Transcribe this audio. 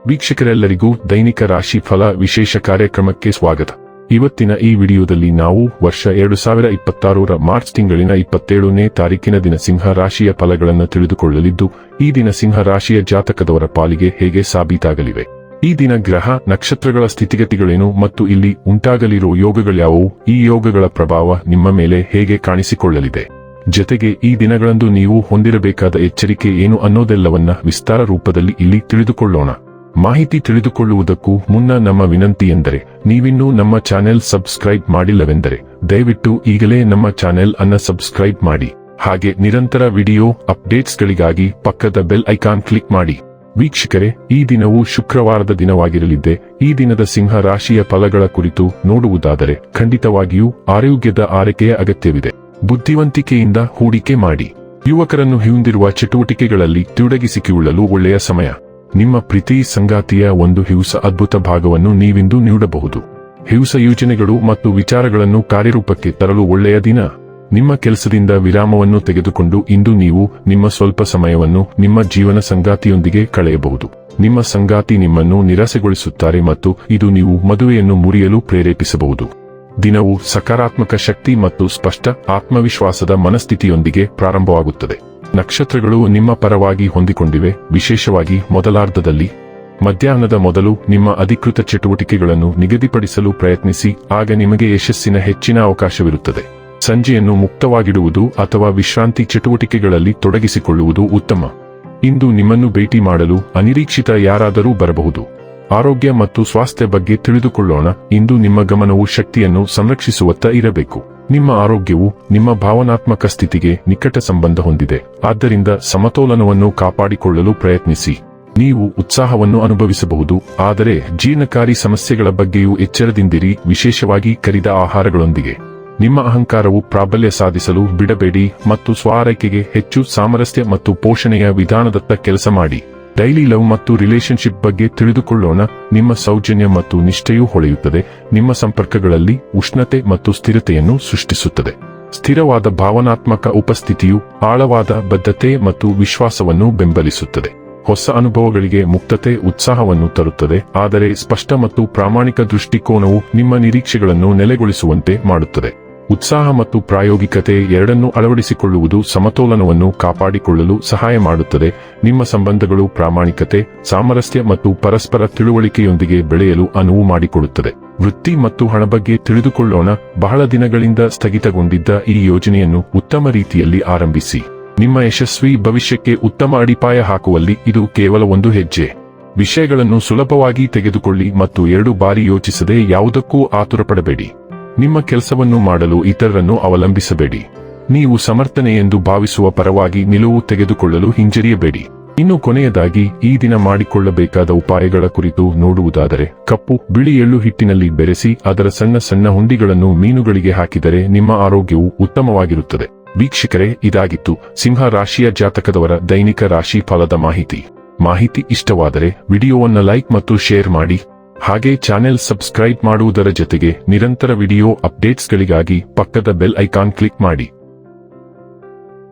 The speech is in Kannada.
ವೀಕ್ಷಕರೆಲ್ಲರಿಗೂ ದೈನಿಕ ರಾಶಿ ಫಲ ವಿಶೇಷ ಕಾರ್ಯಕ್ರಮಕ್ಕೆ ಸ್ವಾಗತ. ಇವತ್ತಿನ ಈ ವಿಡಿಯೋದಲ್ಲಿ ನಾವು ವರ್ಷ 2026ರ ಮಾರ್ಚ್ ತಿಂಗಳಿನ 27ನೇ ತಾರೀಕಿನ ದಿನ ಸಿಂಹ ರಾಶಿಯ ಫಲಗಳನ್ನು ತಿಳಿದುಕೊಳ್ಳಲಿದ್ದು, ಈ ದಿನ ಸಿಂಹ ರಾಶಿಯ ಜಾತಕದವರ ಪಾಲಿಗೆ ಹೇಗೆ ಸಾಬೀತಾಗಲಿವೆ, ಈ ದಿನ ಗ್ರಹ ನಕ್ಷತ್ರಗಳ ಸ್ಥಿತಿಗತಿಗಳೇನು ಮತ್ತು ಇಲ್ಲಿ ಉಂಟಾಗಲಿರುವ ಯೋಗಗಳ್ಯಾವುವು, ಈ ಯೋಗಗಳ ಪ್ರಭಾವ ನಿಮ್ಮ ಮೇಲೆ ಹೇಗೆ ಕಾಣಿಸಿಕೊಳ್ಳಲಿದೆ, ಜೊತೆಗೆ ಈ ದಿನಗಳಂದು ನೀವು ಹೊಂದಿರಬೇಕಾದ ಎಚ್ಚರಿಕೆ ಏನು ಅನ್ನೋದೆಲ್ಲವನ್ನ ವಿಸ್ತಾರ ರೂಪದಲ್ಲಿ ಇಲ್ಲಿ ತಿಳಿದುಕೊಳ್ಳೋಣ. ಮಾಹಿತಿ ತಿಳಿದುಕೊಳ್ಳುವುದಕ್ಕೂ ಮುನ್ನ ನಮ್ಮ ವಿನಂತಿ ಎಂದರೆ, ನೀವಿನ್ನೂ ನಮ್ಮ ಚಾನೆಲ್ ಸಬ್ಸ್ಕ್ರೈಬ್ ಮಾಡಿಲ್ಲವೆಂದರೆ ದಯವಿಟ್ಟು ಈಗಲೇ ನಮ್ಮ ಚಾನೆಲ್ ಅನ್ನು ಸಬ್ಸ್ಕ್ರೈಬ್ ಮಾಡಿ. ಹಾಗೆ ನಿರಂತರ ವಿಡಿಯೋ ಅಪ್ಡೇಟ್ಸ್ಗಳಿಗಾಗಿ ಪಕ್ಕದ ಬೆಲ್ ಐಕಾನ್ ಕ್ಲಿಕ್ ಮಾಡಿ. ವೀಕ್ಷಕರೇ, ಈ ದಿನವು ಶುಕ್ರವಾರದ ದಿನವಾಗಿರಲಿದ್ದೆ. ಈ ದಿನದ ಸಿಂಹ ರಾಶಿಯ ಫಲಗಳ ಕುರಿತು ನೋಡುವುದಾದರೆ, ಖಂಡಿತವಾಗಿಯೂ ಆರೋಗ್ಯದ ಆರೈಕೆಯ ಅಗತ್ಯವಿದೆ. ಬುದ್ಧಿವಂತಿಕೆಯಿಂದ ಹೂಡಿಕೆ ಮಾಡಿ. ಯುವಕರನ್ನು ಹೊಂದಿರುವ ಚಟುವಟಿಕೆಗಳಲ್ಲಿ ತೊಡಗಿಸಿಕೊಳ್ಳಲು ಒಳ್ಳೆಯ ಸಮಯ. ನಿಮ್ಮ ಪ್ರೀತಿ ಸಂಗಾತಿಯ ಒಂದು ಹೊಸ ಅದ್ಭುತ ಭಾಗವನ್ನು ನೀವಿಂದು ನೀಡಬಹುದು. ಹೊಸ ಯೋಜನೆಗಳು ಮತ್ತು ವಿಚಾರಗಳನ್ನು ಕಾರ್ಯರೂಪಕ್ಕೆ ತರಲು ಒಳ್ಳೆಯ ದಿನ. ನಿಮ್ಮ ಕೆಲಸದಿಂದ ವಿರಾಮವನ್ನು ತೆಗೆದುಕೊಂಡು ಇಂದು ನೀವು ನಿಮ್ಮ ಸ್ವಲ್ಪ ಸಮಯವನ್ನು ನಿಮ್ಮ ಜೀವನ ಸಂಗಾತಿಯೊಂದಿಗೆ ಕಳೆಯಬಹುದು. ನಿಮ್ಮ ಸಂಗಾತಿ ನಿಮ್ಮನ್ನು ನಿರಾಸೆಗೊಳಿಸುತ್ತಾರೆ ಮತ್ತು ಇದು ನೀವು ಮದುವೆಯನ್ನು ಮುರಿಯಲು ಪ್ರೇರೇಪಿಸಬಹುದು. ದಿನವು ಸಕಾರಾತ್ಮಕ ಶಕ್ತಿ ಮತ್ತು ಸ್ಪಷ್ಟ ಆತ್ಮವಿಶ್ವಾಸದ ಮನಸ್ಥಿತಿಯೊಂದಿಗೆ ಪ್ರಾರಂಭವಾಗುತ್ತದೆ. ನಕ್ಷತ್ರಗಳು ನಿಮ್ಮ ಪರವಾಗಿ ಹೊಂದಿಕೊಂಡಿವೆ. ವಿಶೇಷವಾಗಿ ಮೊದಲಾರ್ಧದಲ್ಲಿ ಮಧ್ಯಾಹ್ನದ ಮೊದಲು ನಿಮ್ಮ ಅಧಿಕೃತ ಚಟುವಟಿಕೆಗಳನ್ನು ನಿಗದಿಪಡಿಸಲು ಪ್ರಯತ್ನಿಸಿ, ಆಗ ನಿಮಗೆ ಯಶಸ್ಸಿನ ಹೆಚ್ಚಿನ ಅವಕಾಶವಿರುತ್ತದೆ. ಸಂಜೆಯನ್ನು ಮುಕ್ತವಾಗಿಡುವುದು ಅಥವಾ ವಿಶ್ರಾಂತಿ ಚಟುವಟಿಕೆಗಳಲ್ಲಿ ತೊಡಗಿಸಿಕೊಳ್ಳುವುದು ಉತ್ತಮ. ಇಂದು ನಿಮ್ಮನ್ನು ಭೇಟಿ ಮಾಡಲು ಅನಿರೀಕ್ಷಿತ ಯಾರಾದರೂ ಬರಬಹುದು. ಆರೋಗ್ಯ ಮತ್ತು ಸ್ವಾಸ್ಥ್ಯ ಬಗ್ಗೆ ತಿಳಿದುಕೊಳ್ಳೋಣ. ಇಂದು ನಿಮ್ಮ ಗಮನವು ಶಕ್ತಿಯನ್ನು ಸಂರಕ್ಷಿಸುವತ್ತ ಇರಬೇಕು. ನಿಮ್ಮ ಆರೋಗ್ಯವು ನಿಮ್ಮ ಭಾವನಾತ್ಮಕ ಸ್ಥಿತಿಗೆ ನಿಕಟ ಸಂಬಂಧ ಹೊಂದಿದೆ. ಆದ್ದರಿಂದ ಸಮತೋಲನವನ್ನು ಕಾಪಾಡಿಕೊಳ್ಳಲು ಪ್ರಯತ್ನಿಸಿ. ನೀವು ಉತ್ಸಾಹವನ್ನು ಅನುಭವಿಸಬಹುದು, ಆದರೆ ಜೀರ್ಣಕಾರಿ ಸಮಸ್ಯೆಗಳ ಬಗ್ಗೆಯೂ ಎಚ್ಚರದಿಂದಿರಿ, ವಿಶೇಷವಾಗಿ ಕರಿದ ಆಹಾರಗಳೊಂದಿಗೆ. ನಿಮ್ಮ ಅಹಂಕಾರವು ಪ್ರಾಬಲ್ಯ ಸಾಧಿಸಲು ಬಿಡಬೇಡಿ ಮತ್ತು ಸ್ವಾರೈಕೆಗೆ ಹೆಚ್ಚು ಸಾಮರಸ್ಯ ಮತ್ತು ಪೋಷಣೆಯ ವಿಧಾನದತ್ತ ಕೆಲಸ ಮಾಡಿ. ಡೈಲಿ ಲವ್ ಮತ್ತು ರಿಲೇಶನ್ಶಿಪ್ ಬಗ್ಗೆ ತಿಳಿದುಕೊಳ್ಳೋಣ. ನಿಮ್ಮ ಸೌಜನ್ಯ ಮತ್ತು ನಿಷ್ಠೆಯೂ ಹೊಳೆಯುತ್ತದೆ. ನಿಮ್ಮ ಸಂಪರ್ಕಗಳಲ್ಲಿ ಉಷ್ಣತೆ ಮತ್ತು ಸ್ಥಿರತೆಯನ್ನು ಸೃಷ್ಟಿಸುತ್ತದೆ. ಸ್ಥಿರವಾದ ಭಾವನಾತ್ಮಕ ಉಪಸ್ಥಿತಿಯು ಆಳವಾದ ಬದ್ಧತೆ ಮತ್ತು ವಿಶ್ವಾಸವನ್ನು ಬೆಂಬಲಿಸುತ್ತದೆ. ಹೊಸ ಅನುಭವಗಳಿಗೆ ಮುಕ್ತತೆ ಉತ್ಸಾಹವನ್ನು ತರುತ್ತದೆ, ಆದರೆ ಸ್ಪಷ್ಟ ಮತ್ತು ಪ್ರಾಮಾಣಿಕ ದೃಷ್ಟಿಕೋನವು ನಿಮ್ಮ ನಿರೀಕ್ಷೆಗಳನ್ನು ನೆಲೆಗೊಳಿಸುವಂತೆ ಮಾಡುತ್ತದೆ. ಉತ್ಸಾಹ ಮತ್ತು ಪ್ರಾಯೋಗಿಕತೆ ಎರಡನ್ನೂ ಅಳವಡಿಸಿಕೊಳ್ಳುವುದು ಸಮತೋಲನವನ್ನು ಕಾಪಾಡಿಕೊಳ್ಳಲು ಸಹಾಯ ಮಾಡುತ್ತದೆ. ನಿಮ್ಮ ಸಂಬಂಧಗಳು ಪ್ರಾಮಾಣಿಕತೆ, ಸಾಮರಸ್ಯ ಮತ್ತು ಪರಸ್ಪರ ತಿಳುವಳಿಕೆಯೊಂದಿಗೆ ಬೆಳೆಯಲು ಅನುವು ಮಾಡಿಕೊಡುತ್ತದೆ. ವೃತ್ತಿ ಮತ್ತು ಹಣ ಬಗ್ಗೆ ತಿಳಿದುಕೊಳ್ಳೋಣ. ಬಹಳ ದಿನಗಳಿಂದ ಸ್ಥಗಿತಗೊಂಡಿದ್ದ ಈ ಯೋಜನೆಯನ್ನು ಉತ್ತಮ ರೀತಿಯಲ್ಲಿ ಆರಂಭಿಸಿ. ನಿಮ್ಮ ಯಶಸ್ವಿ ಭವಿಷ್ಯಕ್ಕೆ ಉತ್ತಮ ಅಡಿಪಾಯ ಹಾಕುವಲ್ಲಿ ಇದು ಕೇವಲ ಒಂದು ಹೆಜ್ಜೆ. ವಿಷಯಗಳನ್ನು ಸುಲಭವಾಗಿ ತೆಗೆದುಕೊಳ್ಳಿ ಮತ್ತು 2 ಬಾರಿ ಯೋಚಿಸದೆ ಯಾವುದಕ್ಕೂ ಆತುರಪಡಬೇಡಿ. ನಿಮ್ಮ ಕೆಲಸವನ್ನು ಮಾಡಲು ಇತರರನ್ನು ಅವಲಂಬಿಸಬೇಡಿ. ನೀವು ಸಮರ್ಥನೆ ಎಂದು ಭಾವಿಸುವ ಪರವಾಗಿ ನಿಲುವು ತೆಗೆದುಕೊಳ್ಳಲು ಹಿಂಜರಿಯಬೇಡಿ. ಇನ್ನು ಕೊನೆಯದಾಗಿ ಈ ದಿನ ಮಾಡಿಕೊಳ್ಳಬೇಕಾದ ಉಪಾಯಗಳ ಕುರಿತು ನೋಡುವುದಾದರೆ, ಕಪ್ಪು ಬಿಳಿ ಎಳ್ಳು ಹಿಟ್ಟಿನಲ್ಲಿ ಬೆರೆಸಿ ಅದರ ಸಣ್ಣ ಸಣ್ಣ ಹುಂಡಿಗಳನ್ನು ಮೀನುಗಳಿಗೆ ಹಾಕಿದರೆ ನಿಮ್ಮ ಆರೋಗ್ಯವು ಉತ್ತಮವಾಗಿರುತ್ತದೆ. ವೀಕ್ಷಕರೇ, ಇದಾಗಿತ್ತು ಸಿಂಹ ರಾಶಿಯ ಜಾತಕದವರ ದೈನಿಕ ರಾಶಿ ಫಲದ ಮಾಹಿತಿ ಇಷ್ಟವಾದರೆ ವಿಡಿಯೋವನ್ನು ಲೈಕ್ ಮತ್ತು ಶೇರ್ ಮಾಡಿ. ಹಾಗೆ ಚಾನೆಲ್ ಸಬ್ಸ್ಕ್ರೈಬ್ ಮಾಡುವುದರ ಜೊತೆಗೆ ನಿರಂತರ ವಿಡಿಯೋ ಅಪ್ಡೇಟ್ಸ್ಗಳಿಗಾಗಿ ಪಕ್ಕದ ಬೆಲ್ ಐಕಾನ್ ಕ್ಲಿಕ್ ಮಾಡಿ.